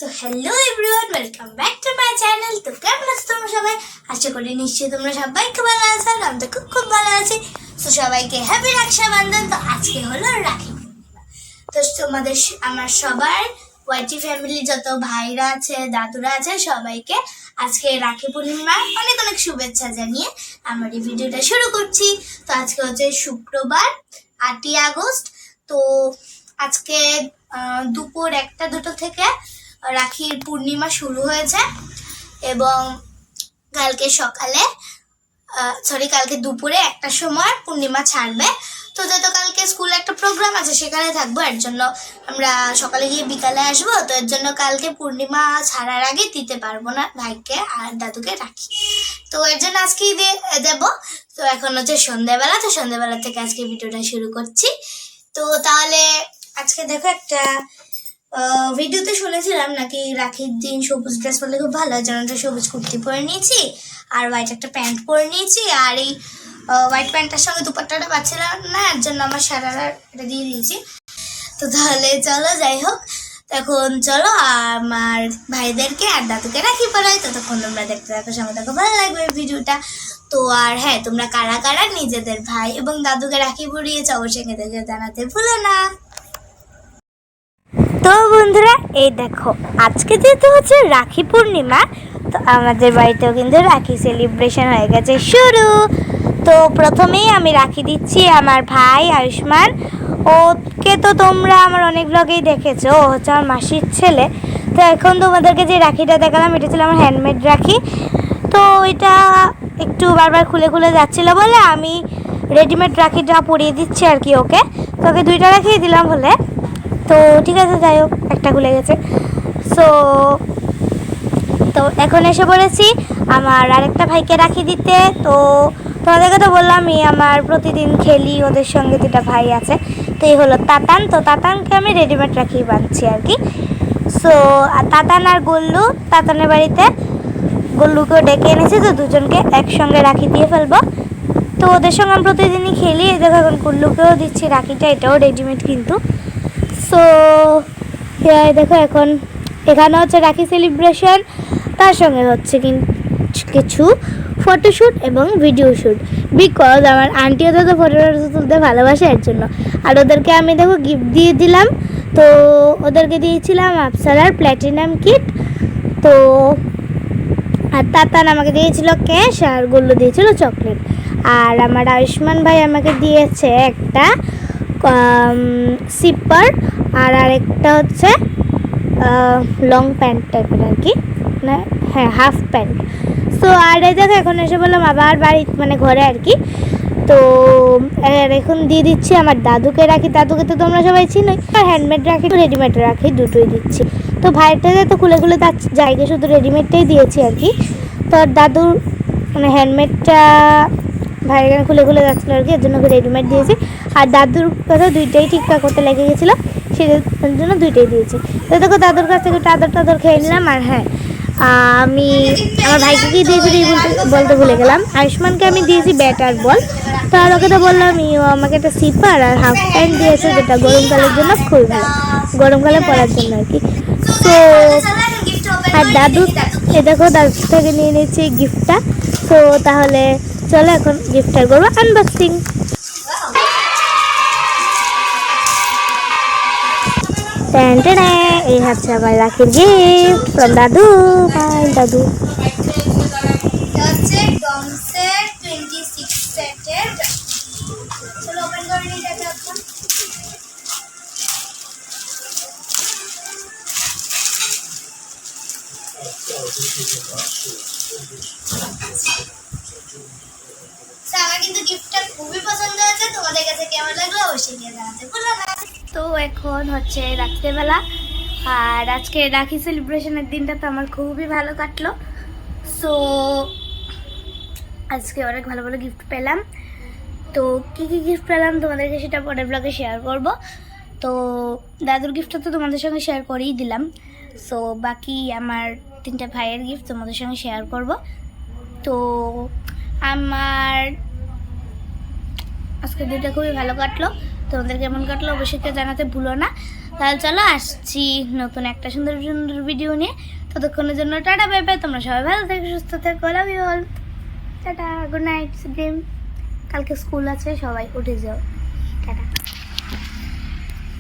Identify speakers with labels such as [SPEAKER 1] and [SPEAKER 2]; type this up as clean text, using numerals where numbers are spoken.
[SPEAKER 1] তো hello everyone, welcome back to my channel. তো কেমন আছো তোমরা সবাই? আশা করি নিশ্চয়ই তোমরা সবাই খুব ভালো আছো। আমি তো খুব ভালো আছি। তো সবাইকে হ্যাপি রক্ষাবন্ধন। তো আজকে হলো রাখি পূর্ণিমা। তো আমার সবার ওয়াইটি ফ্যামিলি যত ভাইরা আছে, দাদুরা আছে, সবাইকে আজকে রাখি পূর্ণিমার অনেক অনেক শুভেচ্ছা জানিয়ে আমার এই ভিডিওটা শুরু করছি। তো আজকে হচ্ছে শুক্রবার 8ই আগস্ট। তো আজকে দুপুর 1-2 থেকে রাখির পূর্ণিমা শুরু হয়েছে এবং কালকে দুপুরে 1টার সময় পূর্ণিমা ছাড়বে। তো যেহেতু কালকে স্কুলে একটা প্রোগ্রাম আছে, সেখানে থাকবো, এর জন্য আমরা সকালে গিয়ে বিকালে আসবো। তো এর জন্য কালকে পূর্ণিমা ছাড়ার আগে দিতে পারবো না ভাইকে আর দাদুকে রাখি। তো এর জন্য আজকেই দিয়ে দেবো। তো এখন হচ্ছে সন্ধ্যাবেলা। তো সন্ধ্যাবেলা থেকে আজকে ভিডিওটা শুরু করছি। তো তাহলে আজকে দেখো, একটা ভিডিওতে শুনেছিলাম নাকি রাখির দিন সবুজ ড্রেস পরলে খুব ভালো হয়। যেন একটা সবুজ কুর্তি পরে নিয়েছি আর হোয়াইট একটা প্যান্ট পরে নিয়েছি, আর এই হোয়াইট প্যান্টটার সঙ্গে দুপাট্টাটা পাচ্ছিলাম না, এর জন্য আমার সারারা এটা দিয়ে দিয়েছি। তো তাহলে চলো, যাই হোক, তখন চলো আমার ভাইদেরকে আর দাদুকে রাখি পরাই। ততক্ষণ তোমরা দেখতে থাকো, সঙ্গে থাকো, ভালো লাগবে ভিডিওটা। তো আর হ্যাঁ, তোমরা কারা কারা নিজেদের ভাই এবং দাদুকে রাখি পরিয়েছ অবশ্যই খেতে জানাতে ভুলো না। তো বন্ধুরা, এই দেখো, আজকে যেহেতু হচ্ছে রাখি পূর্ণিমা, তো আমাদের বাড়িতেও কিন্তু রাখি সেলিব্রেশন হয়ে গেছে শুরু। তো প্রথমেই আমি রাখি দিচ্ছি আমার ভাই আয়ুষ্মান। ওকে তো তোমরা আমার অনেক ব্লগেই দেখেছো, ও হচ্ছে আমার মাসির ছেলে। তো এখন তোমাদেরকে যে রাখিটা দেখালাম, এটা ছিল আমার হ্যান্ডমেড রাখি। তো এটা একটু বারবার খুলে খুলে যাচ্ছিলো বলে আমি রেডিমেড রাখিটা পরিয়ে দিচ্ছি আর কি ওকে। তো ওকে 2টা রাখিয়ে দিলাম বলে। তো ঠিক আছে, যাই হোক, একটা খুলে গেছে। তো এখন এসে পড়েছি আমার আরেকটা ভাইকে রাখি দিতে। তো তোমাদেরকে তো বললামই আমার প্রতিদিন খেলি, ওদের সঙ্গে 2টা ভাই আছে। তো এই হলো তাতান। তো তাতানকে আমি রেডিমেড রাখি বাঁধছি আর কি। সো তাতান আর গল্লু, তাতানের বাড়িতে গল্লুকেও ডেকে এনেছি, তো দুজনকে একসঙ্গে রাখি দিয়ে ফেলবো। তো ওদের সঙ্গে আমি প্রতিদিনই খেলি। এই দেখো, এখন গল্লুকেও দিচ্ছি রাখিটা, এটাও রেডিমেড কিন্তু। সো দেখো, এখন এখানে হচ্ছে রাখি সেলিব্রেশন, তার সঙ্গে হচ্ছে কিছু ফটোশ্যুট এবং ভিডিও শ্যুট। বিকজ আমার আন্টি ওদের তো ফটো তুলতে ভালোবাসে, এর জন্য। আর ওদেরকে আমি দেখো গিফট দিয়ে দিলাম। তো ওদেরকে দিয়েছিলাম আপসারার প্ল্যাটিনাম কিট। তো আর তাতান আমাকে দিয়েছিল ক্যাশ, আর গোল্লু দিয়েছিল চকলেট। আর আমার আয়ুষ্মান ভাই আমাকে দিয়েছে একটা সিপার, আর আরেকটা হচ্ছে লং প্যান্ট টাইপের আর কি, না হ্যাঁ, হাফ প্যান্ট। সো আর এই দেখো, এখন এসে বললাম আবার বাড়ি, মানে ঘরে আর কি। তো এখন দিয়ে দিচ্ছি আমার দাদুকে রাখি। দাদুকে তো তোমরা সবাই চিনোই, আর হ্যান্ডমেড রাখি, রেডিমেড রাখি, দুটোই দিচ্ছি। তো ভাইয়েরটাতে তো খুলে খুলে জায়গা, শুধু রেডিমেডটাই দিয়েছি আর কি। তো দাদুর মানে হ্যান্ডমেডটা ভাইয়ের খুলে খুলে যাচ্ছিলো আর কি, এর জন্য রেডিমেড দিয়েছি। আর দাদুর কথা 2টাই ঠিকঠাক করতে লেগে গেছিলো, সেই জন্য 2টাই দিয়েছি। তো দেখো, দাদুর কাছ থেকে টাদর খেয়ে নিলাম। আর হ্যাঁ, আমি আমার ভাইকে কি দিয়েছি বলতে ভুলে গেলাম, আয়ুষ্মানকে আমি দিয়েছি ব্যাট আর বল। তো আর ওকে তো বললাম, ও আমাকে একটা সিপার আর হাফ প্যান্ট দিয়েছে, যেটা গরমকালের জন্য খুবই ভালো, গরমকালে পরার জন্য আর কি। তো আর দাদু, এ দেখো, দাদু থেকে নিয়ে নিয়েছি গিফটটা। তো তাহলে চলো এখন গিফটটা করবো আনবক্সিং। এই হচ্ছে আমার রাখির গিফট ফ্রম দাদু। বাই দাদু। আমার কিন্তু গিফটটা খুবই পছন্দ হয়েছে। তোমাদের কাছে কেমন লাগলো অবশ্যই জানাতে ভুলো না। তো এখন হচ্ছে রাত্রেবেলা, আর আজকে রাখি সেলিব্রেশনের দিনটা তো আমার খুবই ভালো কাটলো। সো আজকে অনেক ভালো ভালো গিফট পেলাম। তো কী কী গিফট পেলাম তোমাদেরকে সেটা পরের ব্লগে শেয়ার করব। তো দাদুর গিফটটা তো তোমাদের সঙ্গে শেয়ার করেই দিলাম। সো বাকি আমার 3টা ভাইয়ের গিফট তোমাদের সঙ্গে শেয়ার করব। তো আমার আজকের দিনটা খুবই ভালো কাটলো। তোমাদের কেমন কাটলো অবশ্যই জানাতে ভুলো না। তাহলে চলো আসছি নতুন একটা সুন্দর সুন্দর ভিডিও নিয়ে। ততক্ষণের জন্য টাটা বাই বাই। তোমরা সবাই ভালো থেকো, সুস্থ থেকো, love you all, tata, good night, dream. কালকে স্কুল আছে, সবাই উঠে যাও।